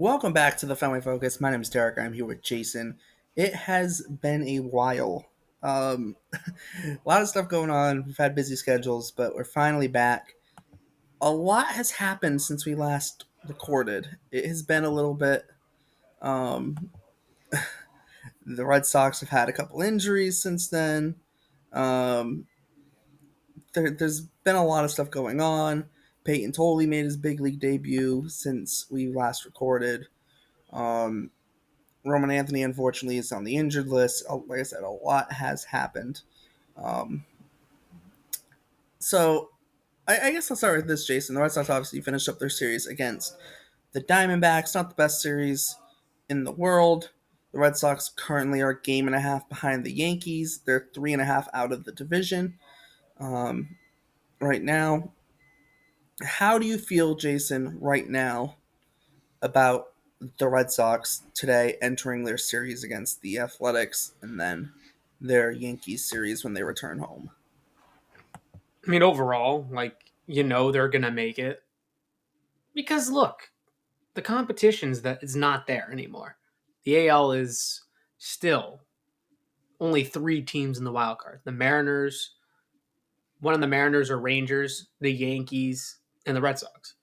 Welcome back to the Family Focus. My name is Derek. I'm here with Jason. It has been a while. A lot of stuff going on. We've had busy schedules, but we're finally back. A lot has happened since we last recorded. It has been a little bit. Um, the Red Sox have had a couple injuries since then. Um, there's been a lot of stuff going on. Peyton Toley made his big league debut since we last recorded. Um, Roman Anthony, unfortunately, is on the injured list. Like I said, a lot has happened. Um, so I guess I'll start with this, Jason. The Red Sox obviously finished up their series against the Diamondbacks. Not the best series in the world. The Red Sox currently are a game and a half behind the Yankees. They're 3.5 out of the division right now. How do you feel, Jason, right now about the Red Sox today entering their series against the Athletics and then their Yankees series when they return home? I mean, overall, they're gonna make it because look, the competition's that is not there anymore. The AL is still only three teams in the wild card: the Mariners, one of the Mariners or Rangers, the Yankees, and the Red Sox.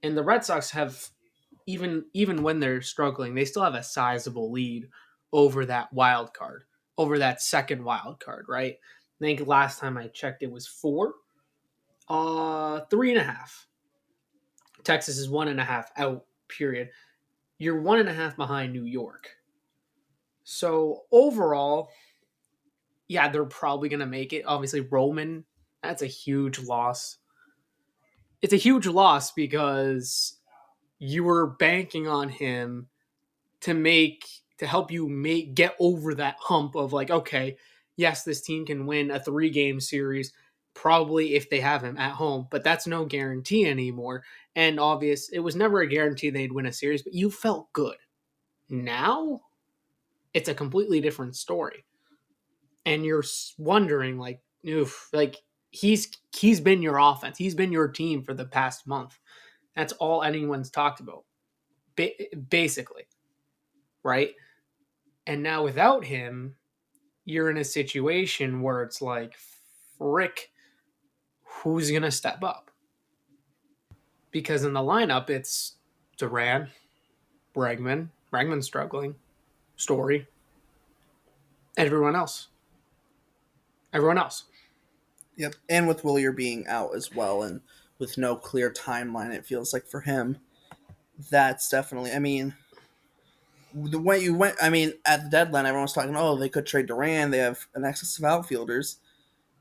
And the Red Sox have even when they're struggling, they still have a sizable lead over that wild card, over that second wild card, right? I think last time I checked, it was four, 3.5. Texas is 1.5 out, period. You're 1.5 behind New York. So overall, yeah, they're probably going to make it. Obviously, Roman, that's a huge loss. It's a huge loss because you were banking on him to help you get over that hump of like, okay, yes, this team can win a 3-game series, probably if they have him at home, but that's no guarantee anymore. And it was never a guarantee they'd win a series, but you felt good. Now it's a completely different story, and you're wondering like, oof, like he's been your offense, he's been your team for the past month. That's all anyone's talked about, basically, right? And now without him, you're in a situation where it's like, frick, who's going to step up? Because in the lineup, it's Duran, Bregman's struggling, Story, everyone else. Everyone else. Yep, and with Willier being out as well, and with no clear timeline, it feels like for him, that's definitely. I mean, the way you went. I mean, at the deadline, everyone was talking. Oh, they could trade Duran. They have an excess of outfielders.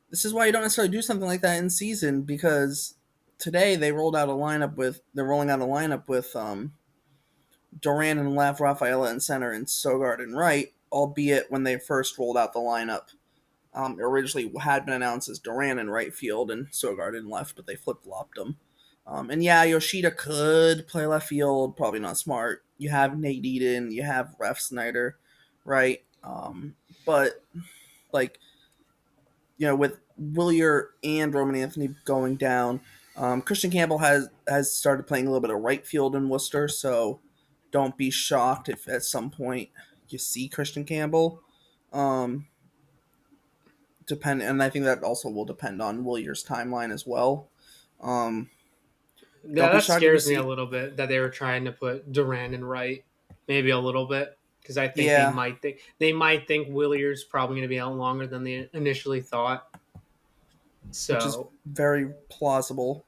This is why you don't necessarily do something like that in season because today they rolled out a lineup with. They're rolling out a lineup with Duran and left, Rafaela in center, and Sogard in right. Albeit when they first rolled out the lineup, originally had been announced as Duran in right field and Sogard in left, but they flip flopped them. And yeah, Yoshida could play left field, probably not smart. You have Nate Eden, you have Ref Snyder, right? But like with Willier and Roman Anthony going down, Christian Campbell has started playing a little bit of right field in Worcester, so don't be shocked if at some point you see Christian Campbell. Um, and I think that also will depend on Willier's timeline as well. Um, Yeah, don't be that shocked if you scares me a see. little bit that they were trying to put Duran in right, maybe a little bit, because I think Yeah, they might think Willier's probably going to be out longer than they initially thought. which is So very plausible.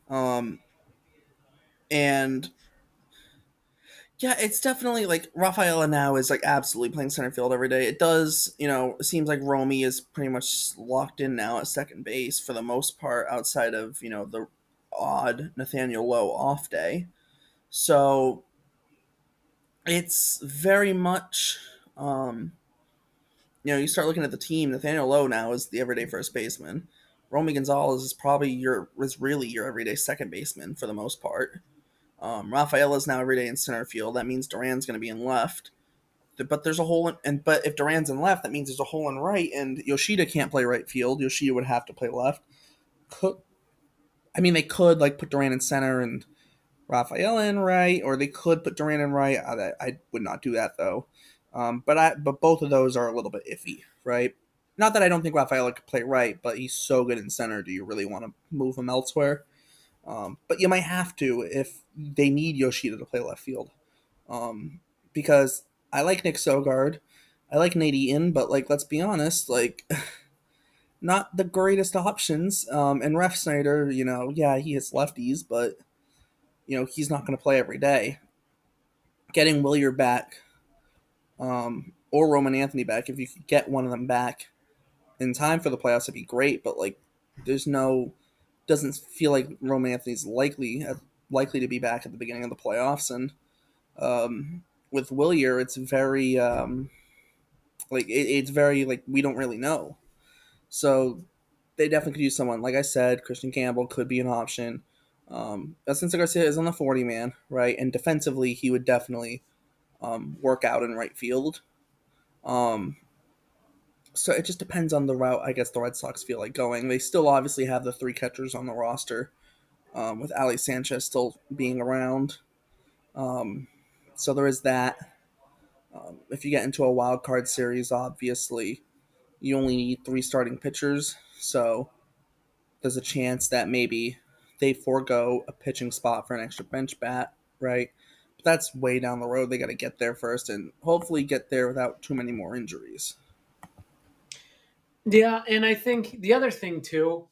Um, and yeah, it's definitely like Rafaela now is like absolutely playing center field every day. It does, it seems like Romy is pretty much locked in now at second base for the most part, outside of the odd Nathaniel Lowe off day. So it's very much, you start looking at the team. Nathaniel Lowe now is the everyday first baseman. Romy Gonzalez is really your everyday second baseman for the most part. Rafaela is now everyday in center field. That means Duran's going to be in left. But there's a hole but if Duran's in left, that means there's a hole in right, and Yoshida can't play right field. Yoshida would have to play left. They could like put Duran in center and Raphael in right, or they could put Duran in right. I would not do that though. But both of those are a little bit iffy, right? Not that I don't think Raphael could play right, but he's so good in center. Do you really want to move him elsewhere? But you might have to if they need Yoshida to play left field. Because I like Nick Sogard, I like Nate Eaton, but like let's be honest, like not the greatest options. And Ref Snyder, yeah, he hits lefties, but he's not going to play every day. Getting Willier back, or Roman Anthony back, if you could get one of them back in time for the playoffs, it'd be great. But like, there's no, doesn't feel like Roman Anthony's likely to be back at the beginning of the playoffs, and with Willier, it's very it's very like we don't really know. So they definitely could use someone. Like I said, Christian Campbell could be an option. Since Garcia is on the 40 man, right, and defensively he would definitely work out in right field. Um, so it just depends on the route I guess the Red Sox feel like going. They still obviously have the three catchers on the roster, with Ali Sanchez still being around. Um, so there is that. If you get into a wild card series, obviously you only need three starting pitchers, so there's a chance that maybe they forego a pitching spot for an extra bench bat, right? But that's way down the road. They got to get there first and hopefully get there without too many more injuries. Yeah, and I think the other thing too,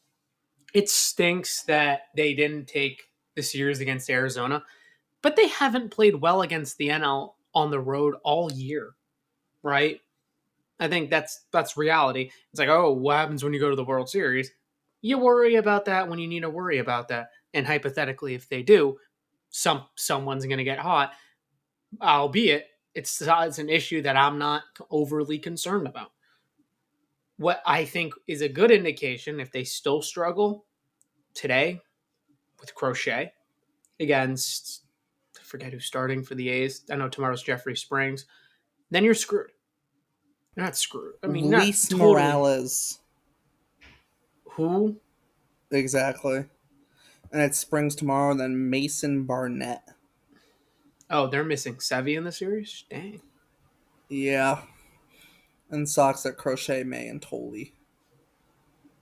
it stinks that they didn't take the series against Arizona, but they haven't played well against the NL on the road all year, right? I think that's reality. It's like, oh, what happens when you go to the World Series? You worry about that when you need to worry about that. And hypothetically, if they do, someone's going to get hot. Albeit, it's an issue that I'm not overly concerned about. What I think is a good indication if they still struggle today with Crochet against, I forget who's starting for the A's. I know tomorrow's Jeffrey Springs. Then you're screwed. You're not screwed. I mean, not Luis totally. Morales. Who? Exactly. And it springs tomorrow, then Mason Barnett. Oh, they're missing Sevy in the series? Dang. Yeah. And Sox at Crochet, May, and Tolley.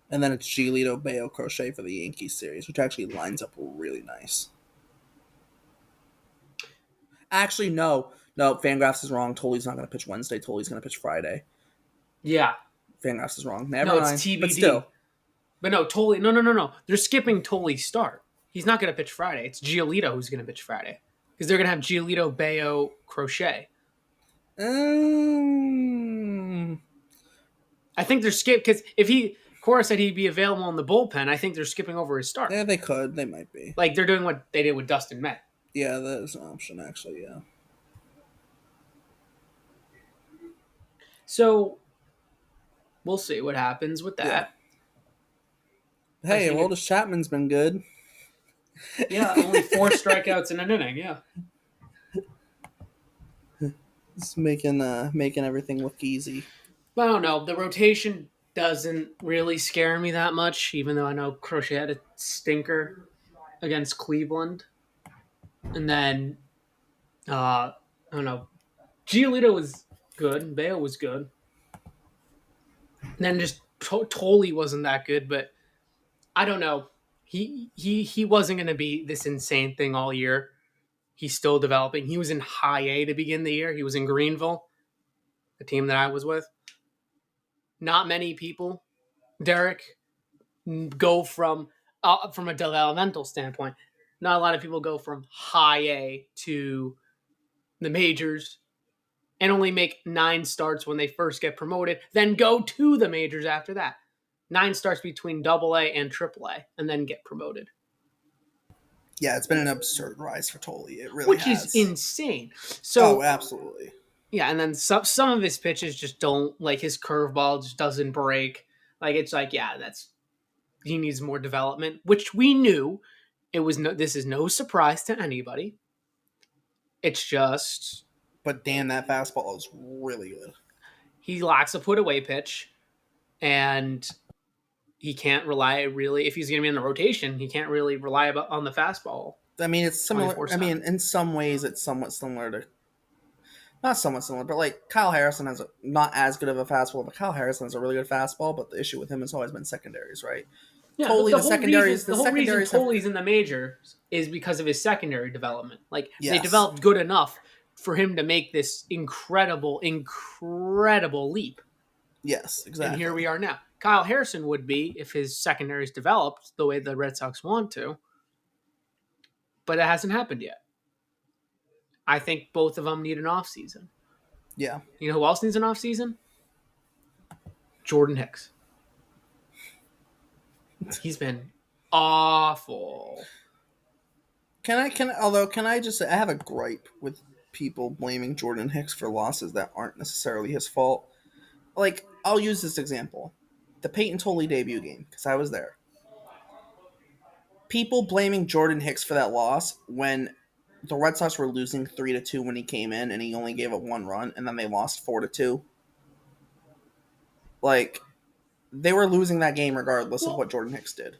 And then it's Giolito, Bayo, Crochet for the Yankees series, which actually lines up really nice. Actually, no. No, Fangraphs is wrong. Tolley's not going to pitch Wednesday. Tolley's going to pitch Friday. Yeah. Fangraphs is wrong. No, Never it's mind. But TBD. still. But no, Tolley. No. They're skipping Tolley's start. He's not going to pitch Friday. It's Giolito who's going to pitch Friday. Because they're going to have Giolito, Bayo, Crochet. Um, I think they're skipping. Because if Cora said he'd be available in the bullpen, I think they're skipping over his start. yeah, they could. They might be. Like they're doing what they did with Dustin May. Yeah, that is an option, actually, yeah. So we'll see what happens with Yeah. that. Hey, Aroldis Chapman's been good. Yeah, only 4 strikeouts in an inning. Yeah. It's making everything look easy. I don't know. The rotation doesn't really scare me that much, even though I know Crochet had a stinker against Cleveland. And then, I don't know. Giolito was good. Bayo was good. And then just Tolley wasn't that good, but I don't know. He wasn't going to be this insane thing all year. He's still developing. He was in High A to begin the year. He was in Greenville, the team that I was with. Not many people, Derek, go from a developmental standpoint. Not a lot of people go from High A to the majors and only make 9 starts when they first get promoted, then go to the majors after that. 9 starts between Double A and Triple A, and then get promoted. Yeah, it's been an absurd rise for Tolley. It really Which has. is insane. So, absolutely. yeah, and then some of his pitches just don't, like his curveball just doesn't break. Like it's like, yeah, he needs more development, which we knew. This is no surprise to anybody. It's just, but damn, that fastball is really good. He lacks a put away pitch, and he can't rely really, if he's going to be in the rotation, he can't really rely on the fastball. I mean, it's similar. I 24/7. mean, in some ways, it's somewhat similar to not somewhat similar, but like Kyle Harrison has not as good of a fastball, but Kyle Harrison has a really good fastball. But the issue with him has always been secondaries, right? Yeah, Totally, the whole reason secondaries have Toley's in the majors is because of his secondary development. Like they yes, developed good enough for him to make this incredible leap. yes, And here exactly. we are now. Kyle Harrison would be if his secondaries developed the way the Red Sox want to, but it hasn't happened yet. I think both of them need an offseason. Yeah. You know who else needs an offseason? Jordan Hicks. He's been awful. Can I just say I have a gripe with people blaming Jordan Hicks for losses that aren't necessarily his fault. Like, I'll use this example. The Peyton Tolley debut game, because I was there. People blaming Jordan Hicks for that loss when the Red Sox were losing 3-2 when he came in and he only gave up one run and then they lost 4-2. Like, they were losing that game regardless of Well, what Jordan Hicks did.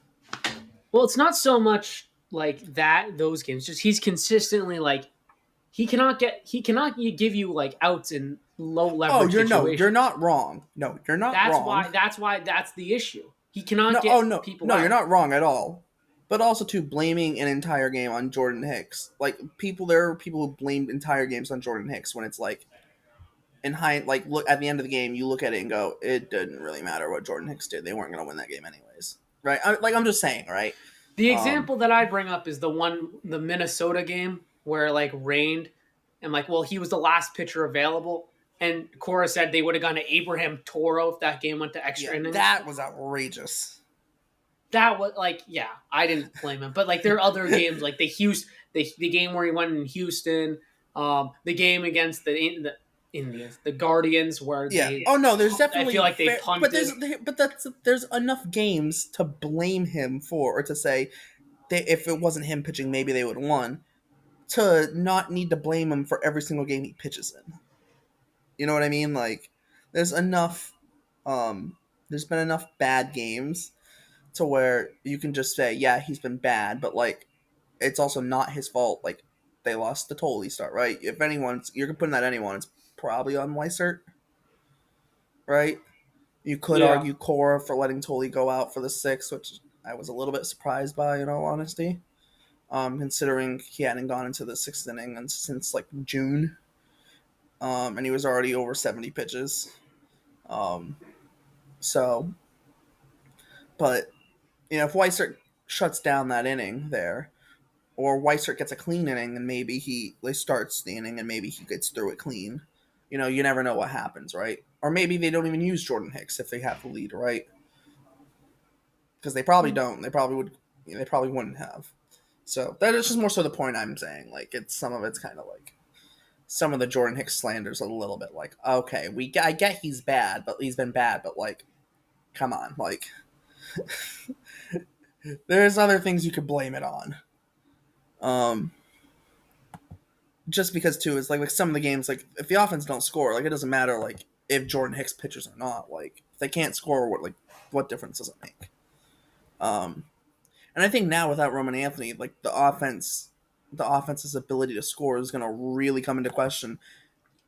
well, it's not so much like that those games. Just he's consistently like he cannot give you like outs in low Oh, leverage you're situations. not wrong. No, you're not wrong. That's why that's the issue. He cannot No, oh get no, people no, you're out. not wrong at all. But also to blaming an entire game on Jordan Hicks, like there are people who blamed entire games on Jordan Hicks when it's like in high, like look at the end of the game, you look at it and go, it didn't really matter what Jordan Hicks did; they weren't going to win that game anyways, right? I'm just saying, right? The Um, example that I bring up is the Minnesota game where it like rained and like well he was the last pitcher available and Cora said they would have gone to Abraham Toro if that game went to extra yeah, innings. that was outrageous. That was like yeah I didn't blame him but like there are other games like the game where he went in Houston, the game against the Indians, the Guardians where Yeah. Oh no, there's I feel definitely like they fair, but punted. there's enough games to blame him for, or to say if it wasn't him pitching, maybe they would have won. To not need to blame him for every single game he pitches in. You know what I mean? Like, there's enough. There's been enough bad games to where you can just say, yeah, he's been bad, but like, it's also not his fault. Like, they lost the Tolley start, right? If anyone's, you're putting that anyone, it's probably on Weissert, right? You could Yeah, argue Cora for letting Tolley go out for the sixth, which I was a little bit surprised by, in all honesty. Considering he hadn't gone into the sixth inning since like June, and he was already over 70 pitches. Um, so, but if Weissert shuts down that inning there, or Weissert gets a clean inning, and maybe he starts the inning and maybe he gets through it clean. You never know what happens, right? Or maybe they don't even use Jordan Hicks if they have the lead, right? Because they probably don't. They probably would. They probably wouldn't have. So that is just more so the point I'm saying. Like some of it's kind of like some of the Jordan Hicks slanders a little bit like, okay, I get he's bad, but he's been bad, but like, come on, like, there's other things you could blame it on. Um, just because too is like some of the games, like if the offense don't score, like it doesn't matter like if Jordan Hicks pitches or not. Like if they can't score, what difference does it make? Um, and I think now without Roman Anthony, like the offense's ability to score is going to really come into question.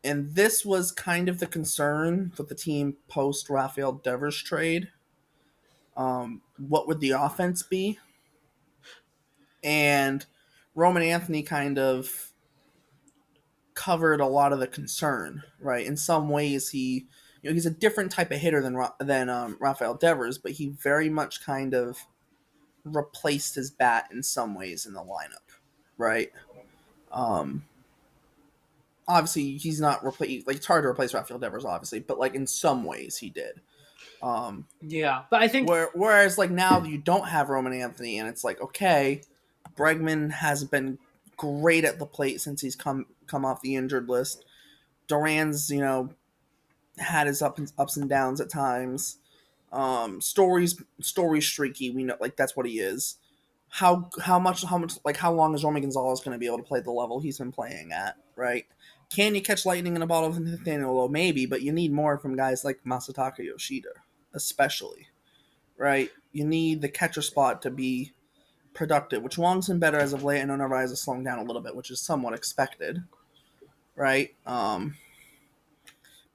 And this was kind of the concern with the team post Rafael Devers trade. What would the offense be? And Roman Anthony kind of covered a lot of the concern, right? In some ways, he's a different type of hitter than Rafael Devers, but he very much kind of replaced his bat in some ways in the lineup, right? Um, Obviously, he's not replace like it's hard to replace Rafael Devers, obviously, but like in some ways he did. Um, yeah, but I think whereas like now you don't have Roman Anthony, and it's like okay, Bregman has been great at the plate since he's come off the injured list. Duran's had his ups and downs at times. Story streaky. We know like that's what he is. How much like how long is Romy Gonzalez going to be able to play the level he's been playing at? Right? Can you catch lightning in a bottle with Nathaniel Lowe? Maybe, but you need more from guys like Masataka Yoshida, especially. Right? You need the catcher spot to be productive, which Wong's been better as of late. I know Narvaez is slowing down a little bit, which is somewhat expected, right?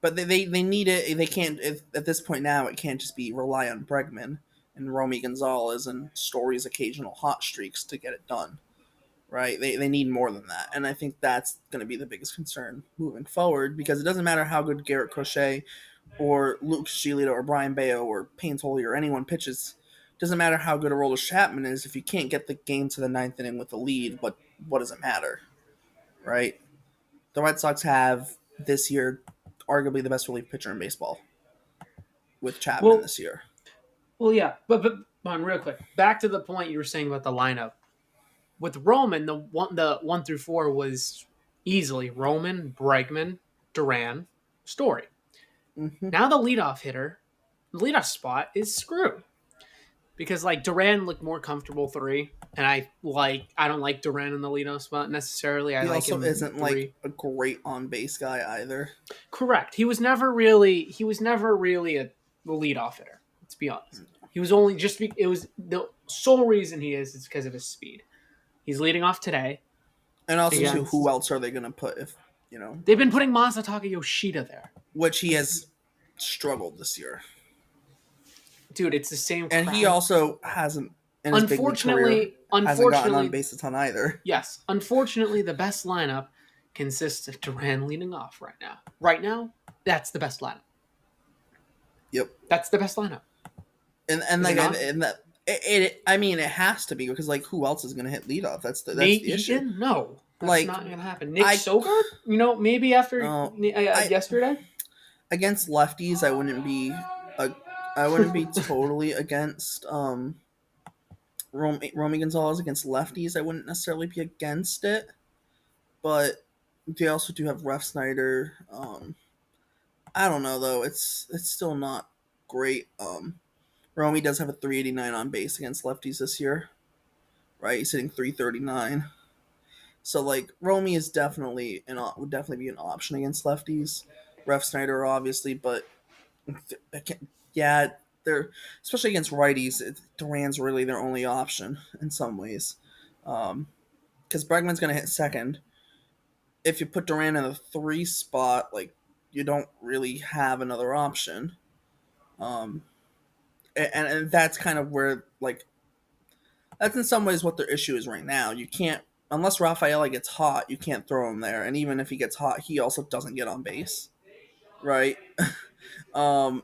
But they need it. They can't at this point now. It can't just be rely on Bregman and Romy Gonzalez and Story's occasional hot streaks to get it done, right? They need more than that, and I think that's going to be the biggest concern moving forward because it doesn't matter how good Garrett Crochet or Luke Giolito or Brian Bayo or Payne Tolley or anyone pitches. Doesn't matter how good a Aroldis Chapman is if you can't get the game to the ninth inning with the lead. What does it matter, right? The Red Sox have this year arguably the best relief pitcher in baseball with Chapman Well, this year. well, yeah, but on real quick, back to the point you were saying about the lineup with Roman. The one through four was easily Roman, Bregman, Duran, Story. Mm-hmm. Now the leadoff hitter, the leadoff spot is screwed because like Duran looked more comfortable three, and I don't like Duran in the leadoff spot necessarily. I He like also him isn't like three. a great on base guy either. Correct. He was never really a leadoff hitter. Let's be honest. He was only just it was the sole reason he is because of his speed. He's leading off today And also, too, who against. else are they going to put if They've been putting Masataka Yoshida there, which he has struggled this year, dude. It's the same and he crap. also hasn't in his big league career Unfortunately, hasn't gotten on unfortunately, base a ton either. yes. Unfortunately, the best lineup consists of Duran leading off right now. Right now, that's the best lineup. Yep. That's the best lineup. And Is it like not? and that I mean it has to be because like who else is going to hit leadoff? That's Nate the issue. Eaton? No, that's Like not gonna happen. Nick I Sogard? Maybe after uh, I yesterday. against lefties a I wouldn't be totally against Romy Gonzalez against lefties. I wouldn't necessarily be against it, but they also do have Ref Snyder. I don't know though. It's still not great. Romy does have a 389 on base against lefties this year, right? He's hitting 339. So like Romy is definitely would definitely be an option against lefties. Ref Snyder obviously, but yeah, they're especially against righties. Duran's really their only option in some ways, because Bregman's going to hit second. If you put Duran in the three spot, like you don't really have another option. Um, and that's kind of where like that's in some ways what their issue is right now. You can't unless Rafaela gets hot, you can't throw him there. And even if he gets hot, he also doesn't get on base, right? um,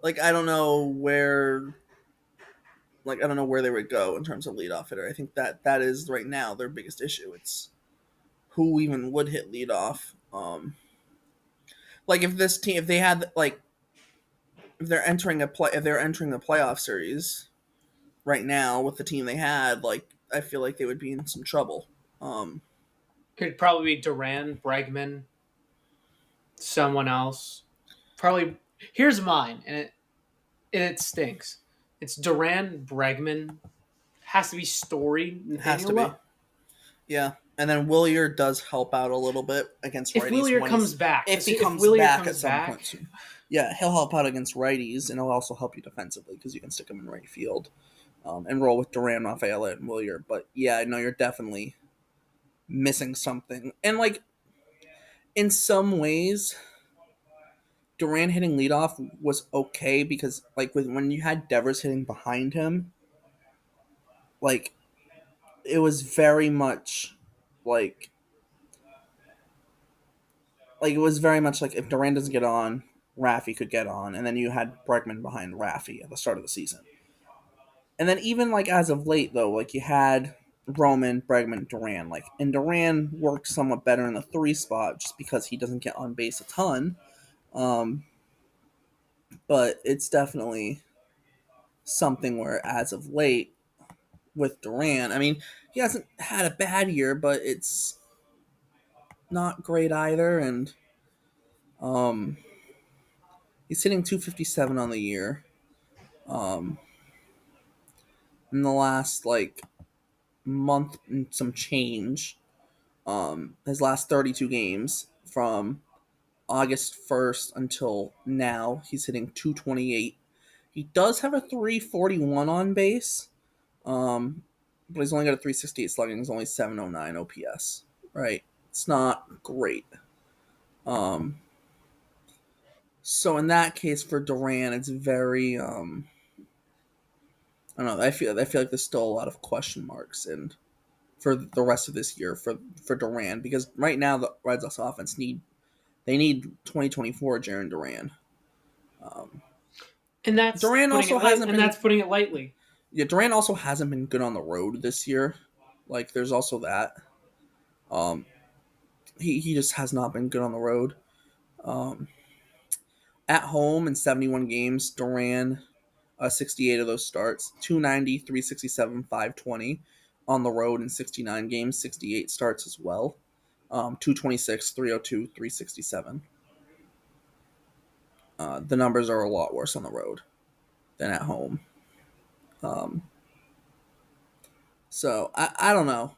like I don't know where they would go in terms of leadoff hitter. I think that is right now their biggest issue. It's who even would hit leadoff. Like if this team, if they had like, if they're entering the playoff series right now with the team they had, like I feel like they would be in some trouble. Could probably be Duran, Bregman, someone else. Probably. Here's mine, and it stinks. It's Duran, Bregman. Has to be Story, Has to Nathaniel be, Lowe. yeah. And then Willier does help out a little bit against If righties Willier comes back, if he if comes Willier back at comes some back, point soon. Yeah, he'll help out against righties, and he'll also help you defensively because you can stick him in right field and roll with Duran, Rafaela, and Willier. But yeah, I know you're definitely missing something. And like in some ways, Duran hitting leadoff was okay because like when you had Devers hitting behind him, like it was very much like it was very much like if Duran doesn't get on, Raffy could get on, and then you had Bregman behind Raffy at the start of the season. And then even like as of late though, like you had Roman, Bregman, Duran, like and Duran worked somewhat better in the three spot just because he doesn't get on base a ton. Um, but it's definitely something where as of late with Duran, I mean, he hasn't had a bad year, but it's not great either, and um, he's hitting 257 on the year. Um, in the last like month and some change, his last 32 games from August 1st until now, he's hitting 228. He does have a 341 on base, Um, but he's only got a 368 slugging. He's only 709 OPS. Right. It's not great. Um, so in that case for Duran, it's very I don't know. I feel like there's still a lot of question marks and for the rest of this year for Duran because right now the Red Sox offense need 2024 Jaron Duran. Um, And that's Duran putting also it light. hasn't And that's been putting it lightly. yeah Duran also hasn't been good on the road this year. Like there's also that. Um, he just has not been good on the road. Um, at home in 71 games, Duran 68 of those starts, 290, 367, 520. On the road in 69 games, 68 starts as well. 226, 302, 367. The numbers are a lot worse on the road than at home. Um, so I don't know.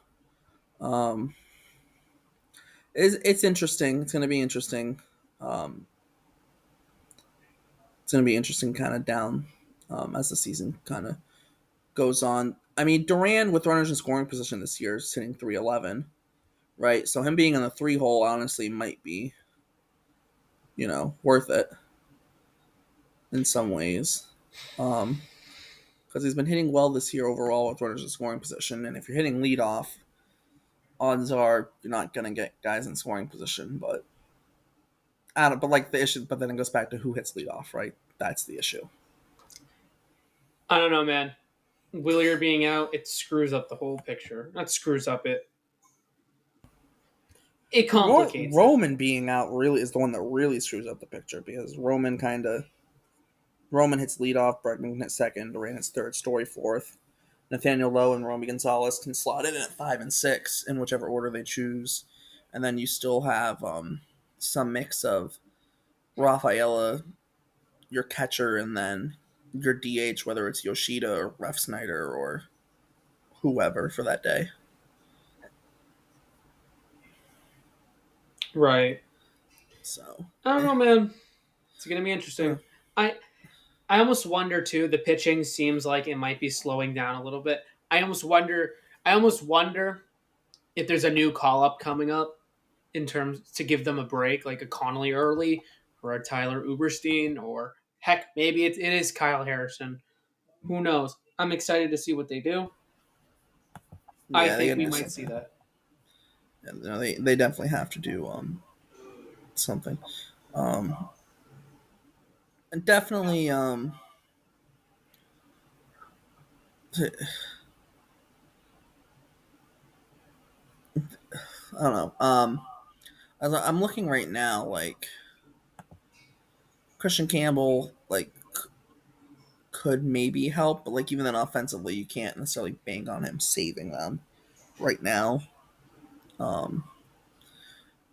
Um, it's interesting. It's going to be interesting. Um, it's going to be interesting kind of down as the season kind of goes on. I mean, Duran with runners in scoring position this year is hitting 311, right? So him being in the three hole honestly might be, worth it in some ways. Because he's been hitting well this year overall with runners in scoring position. And if you're hitting leadoff, odds are you're not going to get guys in scoring position. But I don't. But like the issue, but then it goes back to who hits leadoff, right? That's the issue. I don't know, man. Willier being out, it screws up the whole picture. That screws up it. It complicates it. Roman being out really is the one that really screws up the picture because Roman hits leadoff, Bregman hits second, Duran hits third, Story fourth. Nathaniel Lowe and Romy Gonzalez can slot it in at 5 and 6 in whichever order they choose, and then you still have some mix of Rafaela, your catcher, and then your DH, whether it's Yoshida or Ref Snyder or whoever for that day. Right. So I don't know, man. It's gonna be uh, interesting. I I almost wonder too. The pitching seems like it might be slowing down a little bit. I almost wonder. I almost wonder if there's a new call up coming up in terms to give them a break, like a Connolly early or a Tyler Uberstein, or heck, maybe it is Kyle Harrison. Who knows? I'm excited to see what they do. I yeah, they think gotta we do might see something. that. They definitely have to do something. Um, and definitely I don't know. As I'm looking right now, like Christian Campbell, like could maybe help, but like even then offensively, you can't necessarily bank on him saving them right now. Um,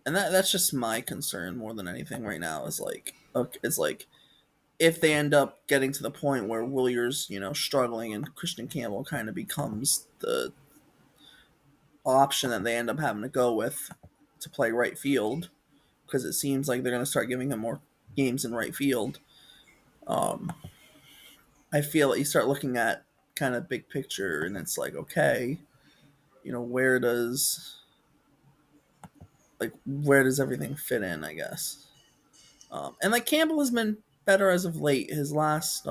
and that's just my concern more than anything right now is like okay, it's like if they end up getting to the point where Willier's struggling and Christian Campbell kind of becomes the option that they end up having to go with to play right field because it seems like they're going to start giving him more games in right field. Um, I feel like you start looking at kind of big picture and it's like okay, where does everything fit in? I guess. And like Campbell has been better as of late. His last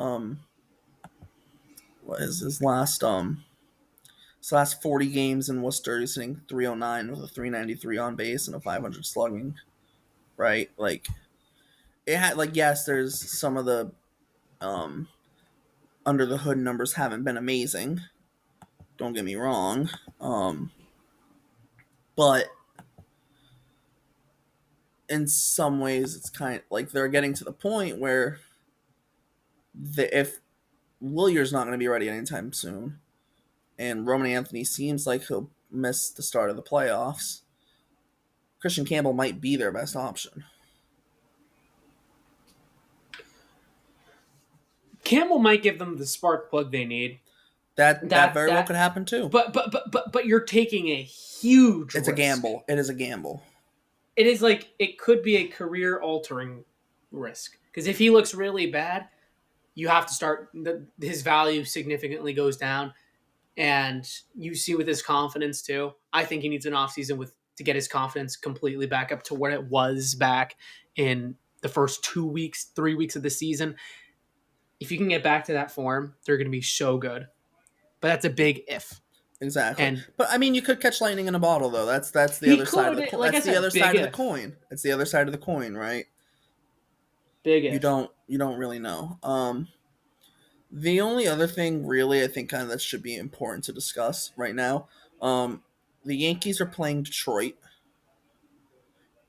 40 games in Worcester, he's hitting 309 with a 393 on base and a 500 slugging. Right, like it had like yes, there's some of the um under the hood numbers haven't been amazing. Don't get me wrong, but in some ways it's kind of like they're getting to the point where if Willier's not going to be ready anytime soon, and Roman Anthony seems like he'll miss the start of the playoffs, Christian Campbell might be their best option. Campbell might give them the spark plug they need. That That very well could that, happen too. but you're taking a huge It's a risk. gamble. It is a gamble. It is like it could be a career altering risk because if he looks really bad, you have to start his value significantly goes down. And you see with his confidence too. I think he needs an offseason with to get his confidence completely back up to where it was back in the first 2 weeks, 3 weeks of the season. If you can get back to that form, they're going to be so good. But that's a big if. Exactly. And But I mean, you could catch lightning in a bottle, though. That's the he other side of the could, like I that's the said, other big side of the if. coin. It's the other side of the coin, right? Big You if. don't really know. The only other thing, really, I think kind of that should be important to discuss right now. Um, the Yankees are playing Detroit,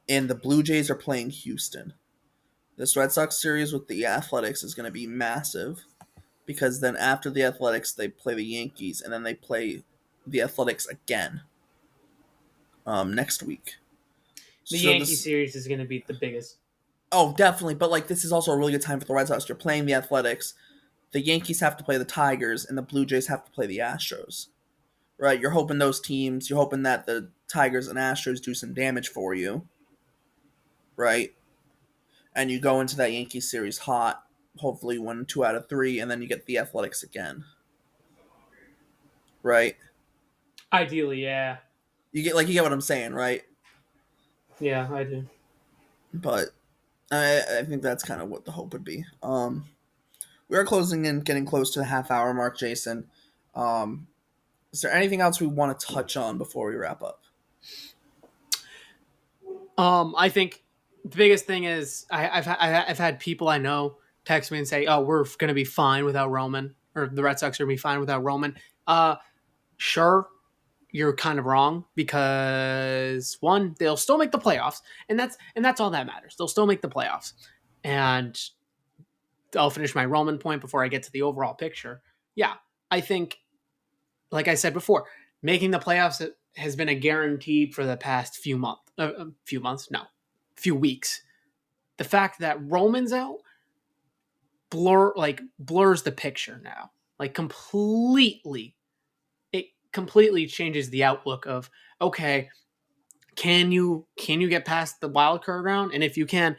and the Blue Jays are playing Houston. This Red Sox series with the Athletics is going to be massive because then after the Athletics, they play the Yankees, and then they play the Athletics again next week. The So Yankee this, series is going to be the biggest. oh, definitely, but like this is also a really good time for the Red Sox. You're playing the Athletics, the Yankees have to play the Tigers, and the Blue Jays have to play the Astros. Right? You're hoping those teams, you're hoping that the Tigers and Astros do some damage for you, right? And you go into that Yankees series hot, hopefully win 2 out of 3, and then you get the Athletics again, right? Ideally, yeah. You get what I'm saying, right? Yeah, I do. But I think that's kind of what the hope would be. We are closing in, getting close to the half-hour mark, Jason. Um, is there anything else we want to touch on before we wrap up? I think the biggest thing is I've had people I know text me and say, "Oh, we're going to be fine without Roman, or the Red Sox are going to be fine without Roman." Sure, you're kind of wrong because one, they'll still make the playoffs, and that's all that matters. They'll still make the playoffs, and I'll finish my Roman point before I get to the overall picture. Yeah, I think, like I said before, making the playoffs has been a guarantee for the past few months, no, few weeks. The fact that Roman's out blurs the picture now, like completely. It completely changes the outlook of, okay, can you get past the wild card round, and if you can,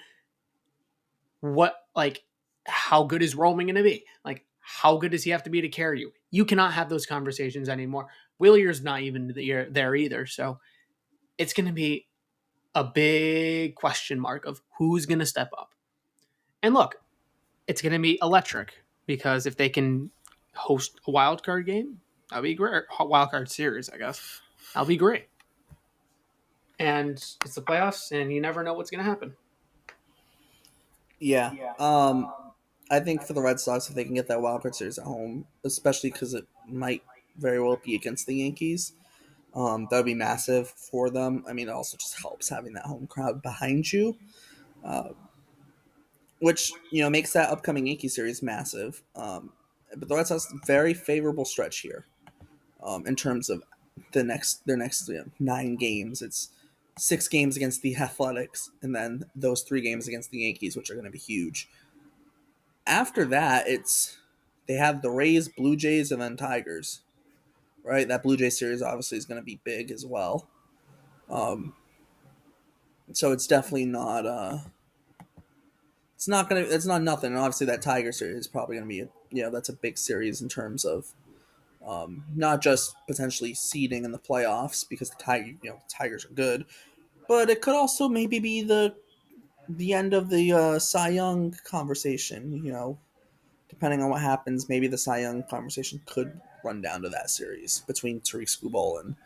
what, like, how good is Roman going to be? Like, how good does he have to be to carry you? You cannot have those conversations anymore. Willier's not even there either, so it's going to be a big question mark of who's going to step up. And look, it's going to be electric because if they can host a wild card game, that'll be great. Wild card series, I guess. That'll be great. And it's the playoffs, and you never know what's going to happen. Yeah. I think for the Red Sox, if they can get that wild card series at home, especially because it might very well be against the Yankees, that would be massive for them. I mean, it also just helps having that home crowd behind you, uh, which makes that upcoming Yankee series massive. But the Red Sox very favorable stretch here in terms of their next 9 games. It's 6 games against the Athletics, and then those 3 games against the Yankees, which are going to be huge. After that, it's they have the Rays, Blue Jays, and then Tigers. Right, that Blue Jay series obviously is going to be big as well. Um, so it's definitely not. It's not gonna. It's not nothing. And obviously, that Tiger series is probably going to be. That's a big series in terms of not just potentially seeding in the playoffs because the Tigers are good, but it could also maybe be the end of the Cy Young conversation. Depending on what happens, maybe the Cy Young conversation could run down to that series between Tariq Skubal and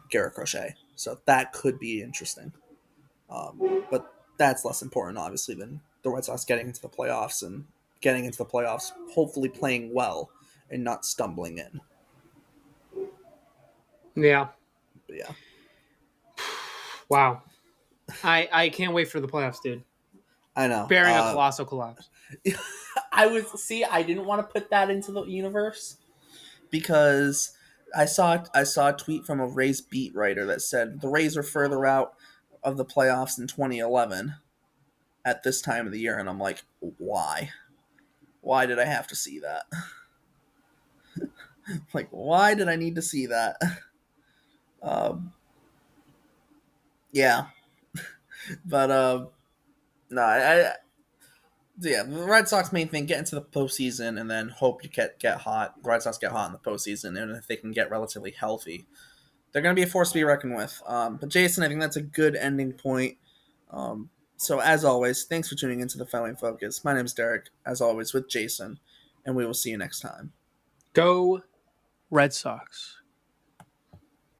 Garrett Crochet. So that could be interesting. But that's less important, obviously, than the Red Sox getting into the playoffs and getting into the playoffs, hopefully playing well and not stumbling in. Yeah. But yeah, Wow. I can't wait for the playoffs, dude. I know. Bearing a colossal collapse. I didn't want to put that into the universe because I saw a tweet from a Rays beat writer that said the Rays are further out of the playoffs in 2011 at this time of the year, and I'm like, why? Why did I have to see that? Like, why did I need to see that? Um, yeah, but no, yeah, the Red Sox main thing: get into the postseason and then hope you get hot. The Red Sox get hot in the postseason, and if they can get relatively healthy, they're going to be a force to be reckoned with. But Jason, I think that's a good ending point. So as always, thanks for tuning into the Fighting Focus. My name is Derek, as always, with Jason, and we will see you next time. Go Red Sox.